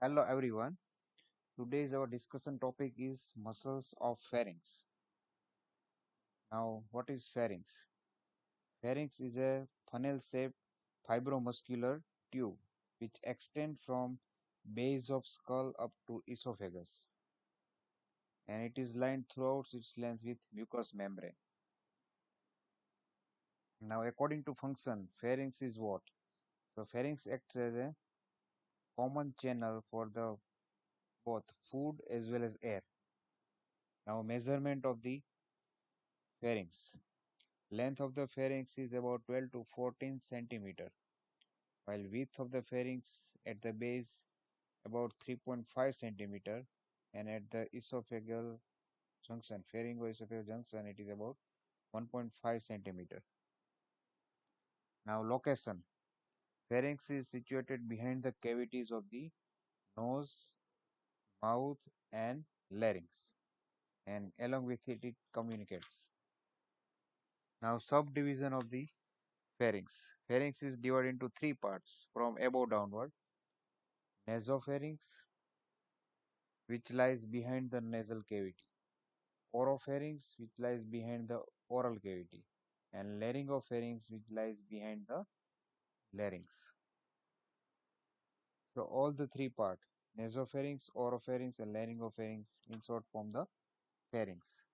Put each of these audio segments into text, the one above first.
Hello everyone. Today's our discussion topic is muscles of pharynx. Now, what is pharynx? Pharynx is a funnel-shaped fibromuscular tube which extends from base of skull up to esophagus, and it is lined throughout its length with mucous membrane. Now, according to function, pharynx is what? So, pharynx acts as a common channel for the both food as well as air. Now, measurement of the pharynx. Length of the pharynx is about 12 to 14 centimeter, while width of the pharynx at the base about 3.5 centimeter, and at the esophageal junction, pharyngoesophageal junction, it is about 1.5 centimeter. Now location. Pharynx is situated behind the cavities of the nose, mouth, and larynx, and along with it communicates. Now subdivision of the pharynx. Pharynx is divided into three parts from above downward. Nasopharynx, which lies behind the nasal cavity, oropharynx, which lies behind the oral cavity, and laryngopharynx, which lies behind the larynx. So all the three parts, nasopharynx, oropharynx, and laryngopharynx, in short, form the pharynx.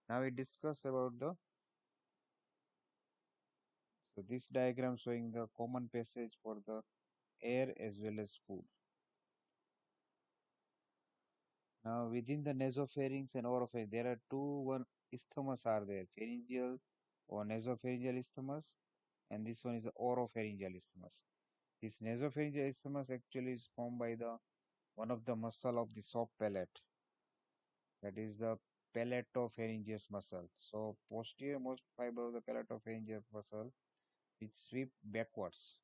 Now we discuss about the this diagram showing the common passage for the air as well as food. Now within the nasopharynx and oropharynx, there are one isthmus are there, pharyngeal or nasopharyngeal isthmus, and this one is the oropharyngeal isthmus. This nasopharyngeal isthmus actually is formed by the one of the muscle of the soft palate, that is the palatopharyngeus muscle. So posterior most fiber of the palatopharyngeal muscle which sweep backwards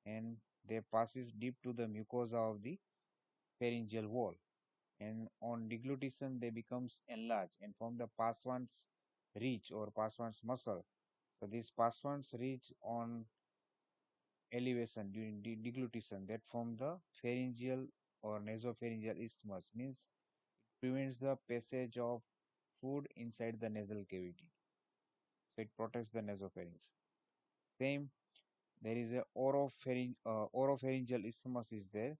and they passes deep to the mucosa of the pharyngeal wall, and on deglutition they becomes enlarged and form the Paswan's ridge or Paswan's muscle. So this Paswan's ridge on elevation during deglutition that form the pharyngeal or nasopharyngeal isthmus, means it prevents the passage of food inside the nasal cavity. So it protects the nasopharynx. Same, there is a oropharyngeal isthmus is there.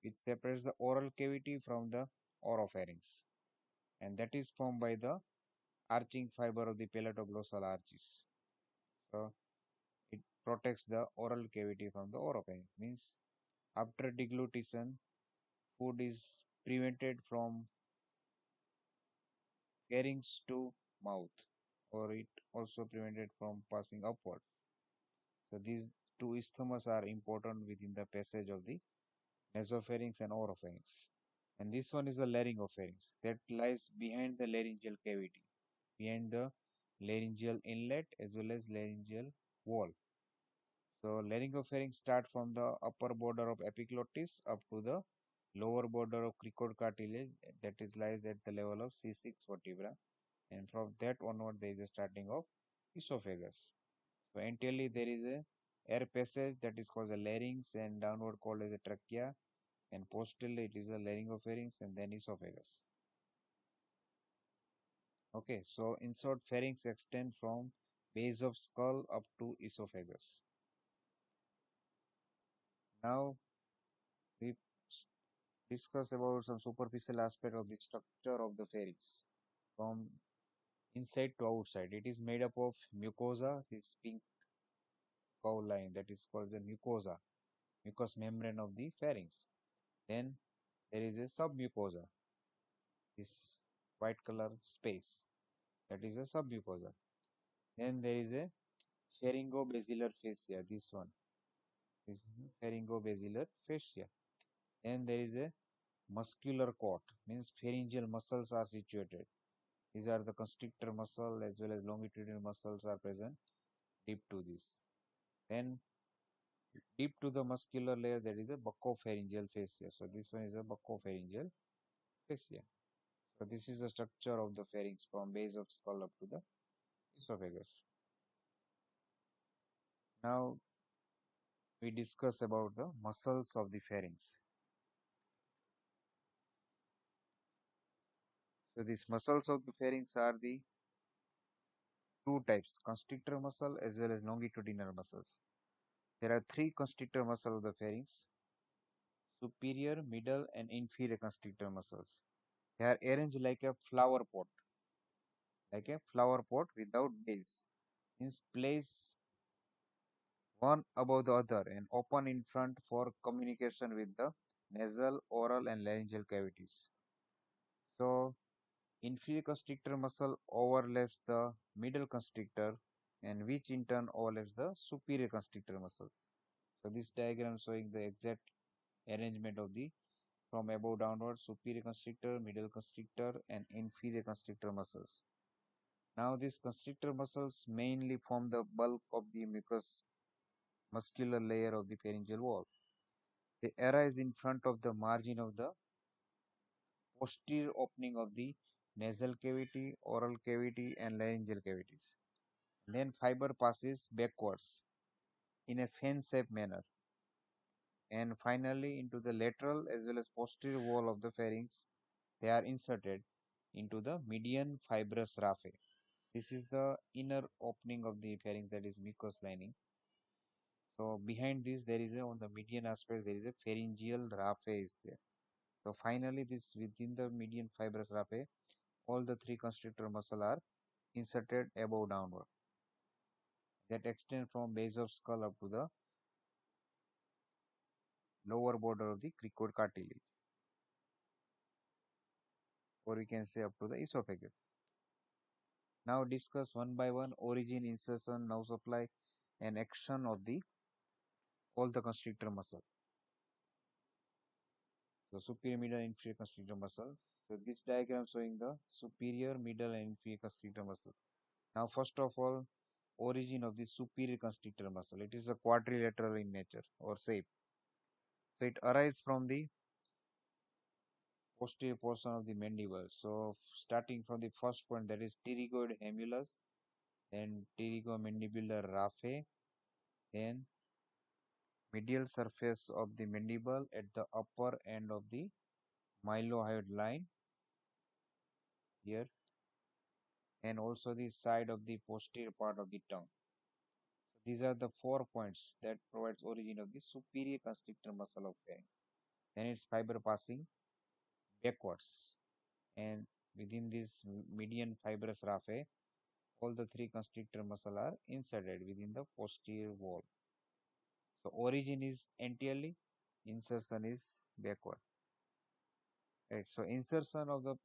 It separates the oral cavity from the oropharynx, and that is formed by the arching fiber of the palatoglossal arches. So it protects the oral cavity from the oropharynx. Means after deglutition, food is prevented from pharynx to mouth, or it also prevented from passing upward. So these two isthmus are important within the passage of the nasopharynx and oropharynx. And this one is the laryngopharynx that lies behind the laryngeal cavity, behind the laryngeal inlet as well as laryngeal wall. So laryngopharynx start from the upper border of epiglottis up to the lower border of cricoid cartilage, that is lies at the level of C6 vertebra, and from that onward there is a starting of esophagus. So anteriorly there is a air passage that is called the larynx and downward called as a trachea, and posteriorly it is a laryngopharynx and then esophagus. Okay, so in short, pharynx extend from base of skull up to esophagus. Now we discuss about some superficial aspect of the structure of the pharynx from inside to outside. It is made up of mucosa, this pink curved line that is called the mucosa, mucous membrane of the pharynx. Then there is a submucosa, this white color space, that is a submucosa. Then there is a pharyngobasilar fascia, this one. This is the pharyngobasilar fascia. Then there is a muscular cord, means pharyngeal muscles are situated. These are the constrictor muscle as well as longitudinal muscles are present deep to this. Then deep to the muscular layer there is a buccopharyngeal fascia. So this one is a buccopharyngeal fascia. So this is the structure of the pharynx from base of skull up to the esophagus. Now we discuss about the muscles of the pharynx. So these muscles of the pharynx are the two types, constrictor muscle as well as longitudinal muscles. There are three constrictor muscle of the pharynx, superior, middle, and inferior constrictor muscles. They are arranged like a flower pot without base. Means place one above the other and open in front for communication with the nasal, oral, and laryngeal cavities. So, inferior constrictor muscle overlaps the middle constrictor, and which in turn overlaps the superior constrictor muscles. So, this diagram showing the exact arrangement of the from above downward superior constrictor, middle constrictor, and inferior constrictor muscles. Now, these constrictor muscles mainly form the bulk of the mucous muscular layer of the pharyngeal wall. They arise in front of the margin of the posterior opening of the nasal cavity, oral cavity, and laryngeal cavities. Then fiber passes backwards in a fan-shaped manner and finally into the lateral as well as posterior wall of the pharynx. They are inserted into the median fibrous raphe. This is the inner opening of the pharynx, that is mucous lining. So behind this there is a, on the median aspect there is a pharyngeal raphe is there. So finally this within the median fibrous raphe all the three constrictor muscle are inserted above downward that extend from base of skull up to the lower border of the cricoid cartilage, or we can say up to the esophagus. Now discuss one by one origin, insertion, nerve supply, and action of the all the constrictor muscle. So superior, middle, inferior constrictor muscle. So this diagram showing the superior, middle, and inferior constrictor muscle. Now first of all, origin of the superior constrictor muscle. It is a quadrilateral in nature or shape. So it arises from the posterior portion of the mandible. So starting from the first point, that is pterygoid humulus, then pterygomandibular raphe, then medial surface of the mandible at the upper end of the mylohyoid line here, and also the side of the posterior part of the tongue. So these are the 4 points that provides origin of the superior constrictor muscle of pharynx. Then its fiber passing backwards, and within this median fibrous raphe all the three constrictor muscle are inserted within the posterior wall. So origin is anteriorly, insertion is backward. Right. So insertion of the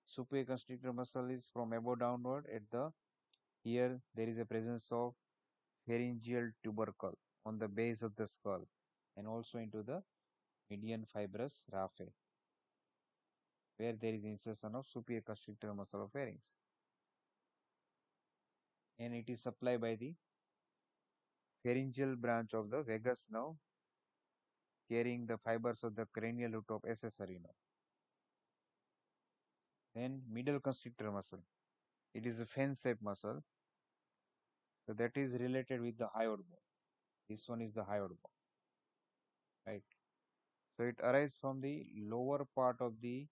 superior constrictor muscle is from above downward. At the here there is a presence of pharyngeal tubercle on the base of the skull and also into the median fibrous raphe where there is insertion of superior constrictor muscle of pharynx, and it is supplied by the pharyngeal branch of the vagus nerve carrying the fibers of the cranial root of accessory nerve. Then middle constrictor muscle. It is a fan-shaped muscle, so that is related with the hyoid bone. This one is the hyoid bone, right? So it arises from the lower part of the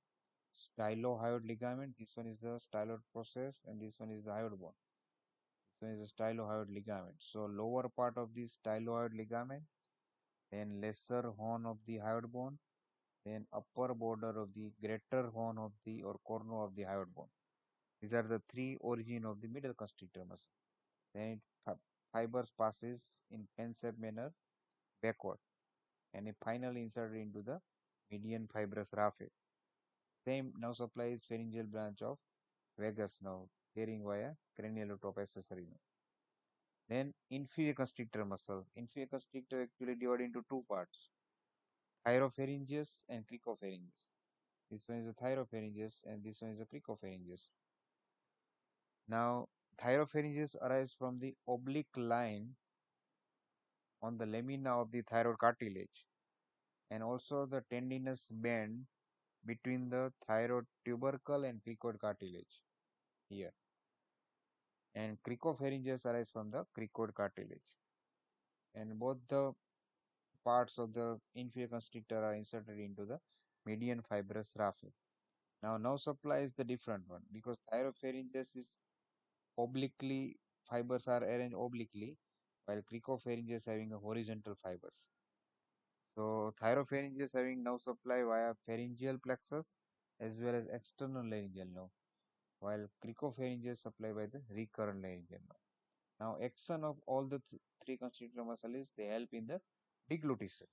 stylohyoid ligament. This one is the styloid process, and this one is the hyoid bone. This one is the stylohyoid ligament. So lower part of the stylohyoid ligament, then lesser horn of the hyoid bone, then upper border of the greater horn of the or cornu of the hyoid bone. These are the three origin of the middle constrictor muscle. Then it fibers passes in fan-shaped manner backward and it finally inserted into the median fibrous raphe. Same nerve supply is pharyngeal branch of vagus nerve carrying via cranial root of accessory nerve. Then inferior constrictor muscle. Inferior constrictor actually divided into two parts, thyropharyngeus and cricopharyngeus. This one is the thyropharyngeus and this one is the cricopharyngeus. Now, thyropharyngeus arise from the oblique line on the lamina of the thyroid cartilage and also the tendinous band between the thyroid tubercle and cricoid cartilage here. And cricopharyngeus arise from the cricoid cartilage. And both the parts of the inferior constrictor are inserted into the median fibrous raphe. Now, nerve supply is the different one because thyropharyngeus is obliquely, fibers are arranged obliquely, while cricopharyngeus having a horizontal fibers. So, thyropharyngeus having nerve supply via pharyngeal plexus as well as external laryngeal nerve, while cricopharyngeus supply by the recurrent laryngeal nerve. Now, action of all the three constrictor muscle is they help in the deglutition,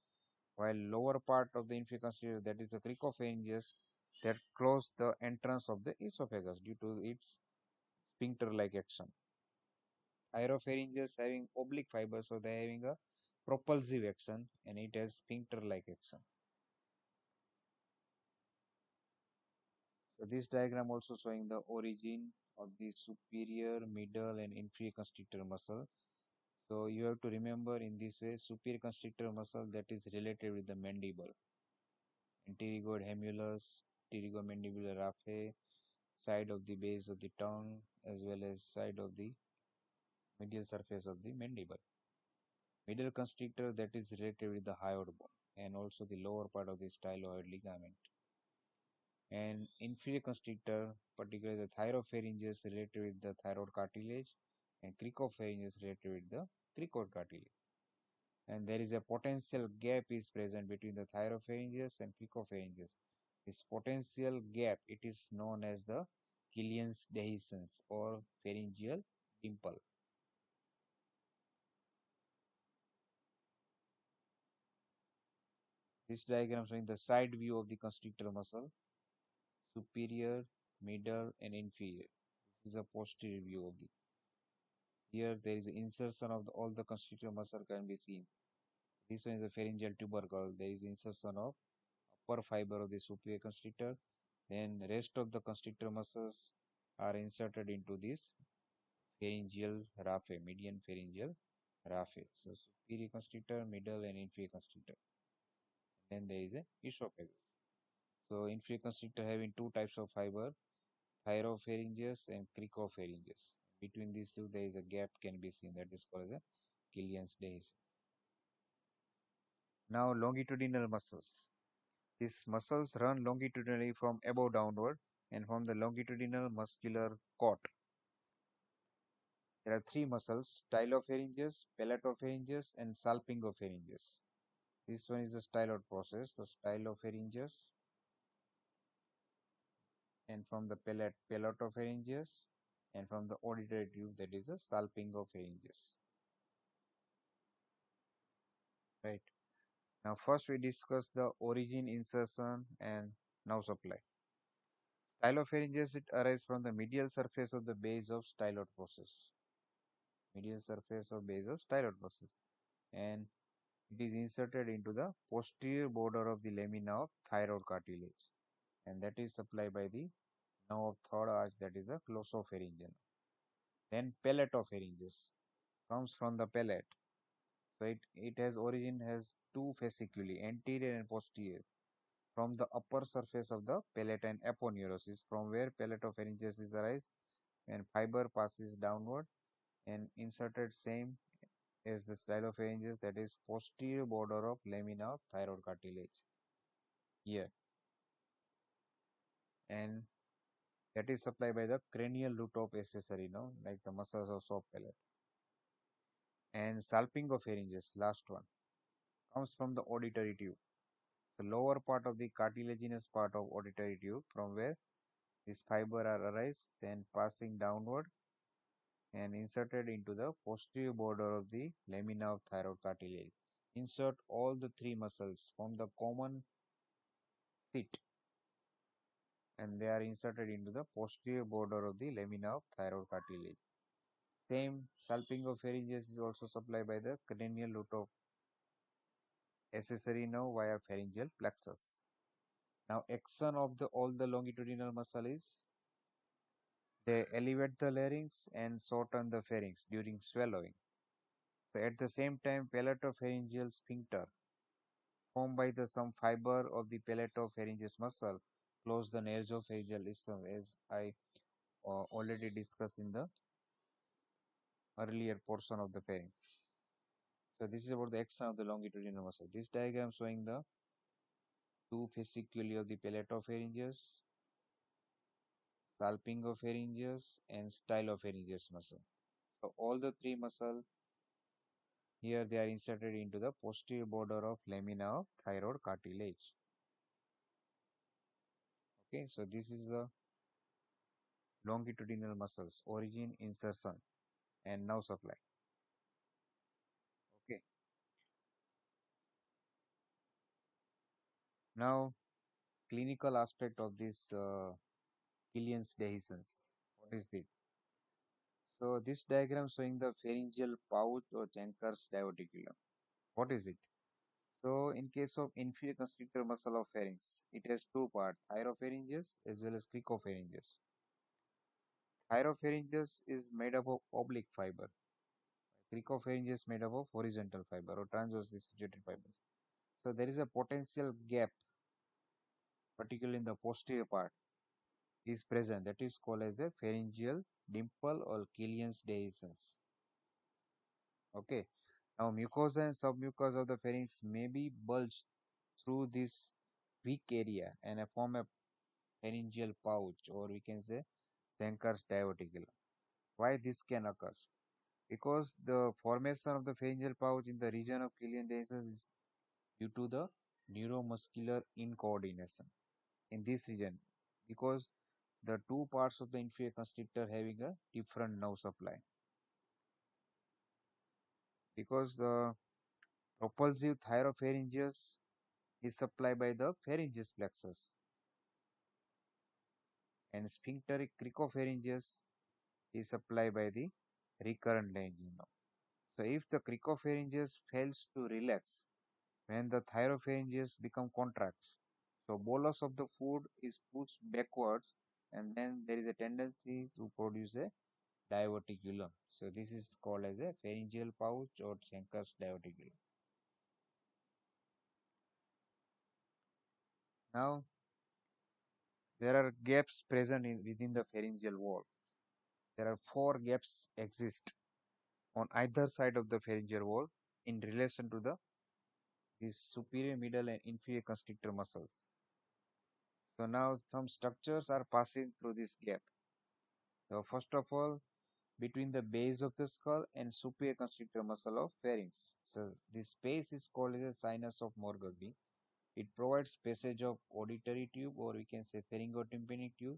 while lower part of the inferior constrictor, that is the cricopharyngeus, that close the entrance of the esophagus due to its sphincter-like action. Thyropharyngeus having oblique fiber, so they are having a propulsive action and it has sphincter-like action. So this diagram also showing the origin of the superior, middle and inferior constrictor muscle. So you have to remember in this way, superior constrictor muscle that is related with the mandible, anterogoid humulus, pterygomandibular raphe, side of the base of the tongue as well as side of the medial surface of the mandible. Middle constrictor that is related with the hyoid bone and also the lower part of the styloid ligament. And inferior constrictor, particularly the thyropharyngeus related with the thyroid cartilage and cricopharyngeus related with the cricoid cartilage. And there is a potential gap is present between the thyropharyngeus and cricopharyngeus. This potential gap, it is known as the Killian's dehiscence or pharyngeal dimple. This diagram showing the side view of the constrictor muscle, superior, middle, and inferior. This is a posterior view of the. Here there is insertion of all the constrictor muscle can be seen. This one is a pharyngeal tubercle. There is insertion of upper fiber of the superior constrictor. Then rest of the constrictor muscles are inserted into this pharyngeal raphe, median pharyngeal raphe. So superior constrictor, middle, and inferior constrictor. Then there is a esophagus. So inferior constrictor having two types of fiber, thyropharyngeus and cricopharyngeus. Between these two, there is a gap can be seen that is called as a Killian's dehiscence. Now longitudinal muscles. These muscles run longitudinally from above downward and from the longitudinal muscular cord. There are three muscles, stylopharyngeus, palatopharyngeus, and salpingopharyngeus. This one is the styloid process, the stylopharyngeus, and from the palatopharyngeus, and from the auditory tube, that is the salpingopharyngeus. Right. Now, first we discuss the origin, insertion, and nerve supply. Stylopharyngeus, it arises from the medial surface of the base of styloid process. Medial surface of base of styloid process. And it is inserted into the posterior border of the lamina of thyroid cartilage. And that is supplied by the nerve of third arch, that is the glossopharyngeal. Then palatopharyngeus comes from the palate. So it has origin has two fasciculi, anterior and posterior, from the upper surface of the palate and aponeurosis, from where palatopharyngeus is arise and fiber passes downward and inserted same as the stylopharyngeus, that is posterior border of lamina of thyroid cartilage here, and that is supplied by the cranial root of accessory, no, like the muscles of soft palate. And salpingopharyngeus, last one, comes from the auditory tube, the lower part of the cartilaginous part of auditory tube, from where this fiber are arise, then passing downward and inserted into the posterior border of the lamina of thyroid cartilage. Insert all the three muscles from the common seat and they are inserted into the posterior border of the lamina of thyroid cartilage. Same salpingopharyngeus is also supplied by the cranial root of accessory nerve via pharyngeal plexus. Now action of the all the longitudinal muscle is they elevate the larynx and shorten the pharynx during swallowing. So at the same time, palatopharyngeal sphincter formed by the some fiber of the palatopharyngeus muscle close the nasopharyngeal isthmus, as I already discussed in the earlier portion of the pharynx. So this is about the action of the longitudinal muscle. This diagram showing the two fasciculi of the palatopharyngeus salpingopharyngeus, and stylopharyngeus muscle. So all the three muscle here they are inserted into the posterior border of lamina of thyroid cartilage. Okay, so this is the longitudinal muscles, origin, insertion, and now supply. Okay, now clinical aspect of this Killian's dehiscence. What is it? So this diagram showing the pharyngeal pouch or Janker's diverticulum. What is it? So in case of inferior constrictor muscle of pharynx, it has two parts, thyropharyngeus as well as cricopharyngeus. Thyropharyngeus is made up of oblique fiber. Cricopharyngeus made up of horizontal fiber or transversely situated fibers. So there is a potential gap, particularly in the posterior part, is present. That is called as the pharyngeal dimple or Killian's dehiscence. Okay. Now mucosa and submucosa of the pharynx may be bulged through this weak area and form a pharyngeal pouch, or we can say Zenker's diverticulum. Why this can occur? Because the formation of the pharyngeal pouch in the region of Killian dehiscence is due to the neuromuscular incoordination in this region, because the two parts of the inferior constrictor having a different nerve supply, because the propulsive thyropharyngeus is supplied by the pharyngeus plexus and sphincteric cricopharyngeus is supplied by the recurrent laryngeal. So if the cricopharyngeus fails to relax when the thyropharyngeus become contracts, so bolus of the food is pushed backwards and then there is a tendency to produce a diverticulum. So this is called as a pharyngeal pouch or Schenker's diverticulum. Now there are gaps present within the pharyngeal wall. There are four gaps exist on either side of the pharyngeal wall in relation to the these superior, middle, and inferior constrictor muscles. So now some structures are passing through this gap. So first of all, between the base of the skull and superior constrictor muscle of pharynx. So this space is called as a sinus of Morgagni. It provides passage of auditory tube, or we can say pharyngotympanic tube.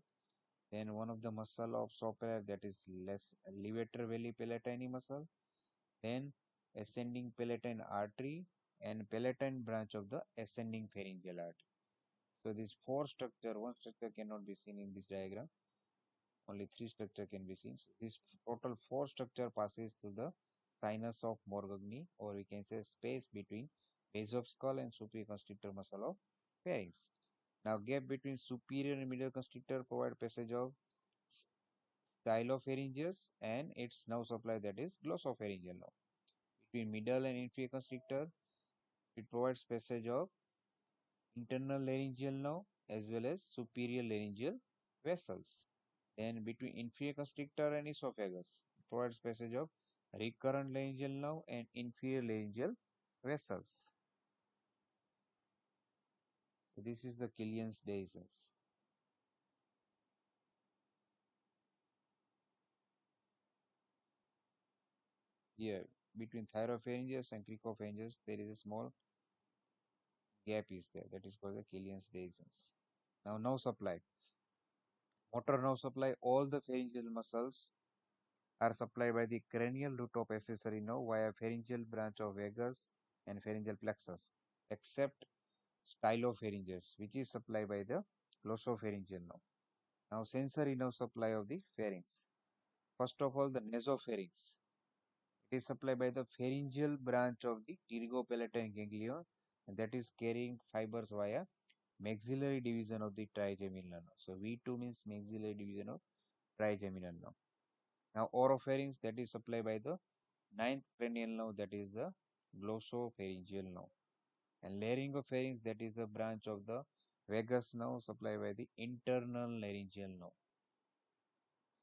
Then one of the muscle of sopra, that is less levator veli palatini muscle. Then ascending palatine artery and palatine branch of the ascending pharyngeal artery. So these four structure, one structure cannot be seen in this diagram. Only three structure can be seen. So this total four structure passes through the sinus of Morgagni, or we can say space between base of skull and superior constrictor muscle of pharynx. Now gap between superior and middle constrictor provide passage of stylopharyngeus and its nerve supply, that is glossopharyngeal nerve. Between middle and inferior constrictor, it provides passage of internal laryngeal nerve as well as superior laryngeal vessels. Then between inferior constrictor and esophagus, it provides passage of recurrent laryngeal nerve and inferior laryngeal vessels. So this is the Killian's dehiscence. Here, between thyropharyngeus and cricopharyngeus, there is a small gap is there. That is called the Killian's dehiscence. Now, nerve supply. Motor nerve supply, all the pharyngeal muscles are supplied by the cranial root of accessory nerve via pharyngeal branch of vagus and pharyngeal plexus, except stylopharyngeus, which is supplied by the glossopharyngeal nerve. Now, sensory nerve supply of the pharynx. First of all, the nasopharynx. It is supplied by the pharyngeal branch of the pterygopalatine ganglion, and that is carrying fibers via maxillary division of the trigeminal nerve. So V2 means maxillary division of trigeminal nerve. Now oropharynx, that is supplied by the ninth cranial nerve, that is the glossopharyngeal nerve. And laryngopharynx, that is the branch of the vagus nerve supplied by the internal laryngeal nerve.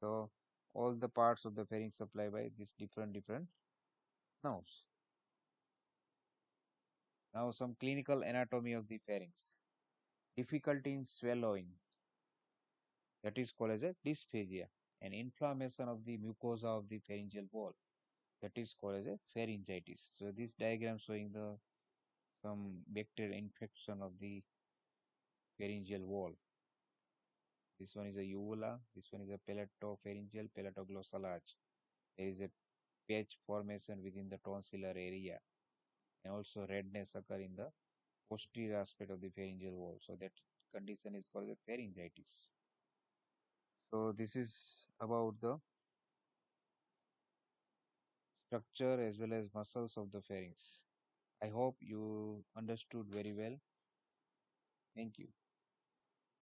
So all the parts of the pharynx supplied by these different nerves. Now some clinical anatomy of the pharynx. Difficulty in swallowing. that is called as a dysphagia. And inflammation of the mucosa of the pharyngeal wall, that is called as a pharyngitis. So this diagram showing the some bacterial infection of the pharyngeal wall. This one is a uvula. This one is a palatopharyngeal palatoglossal arch. There is a patch formation within the tonsillar area, and also redness occur in the posterior aspect of the pharyngeal wall. So that condition is called a pharyngitis. So this is about the structure as well as muscles of the pharynx. I hope you understood very well. Thank you.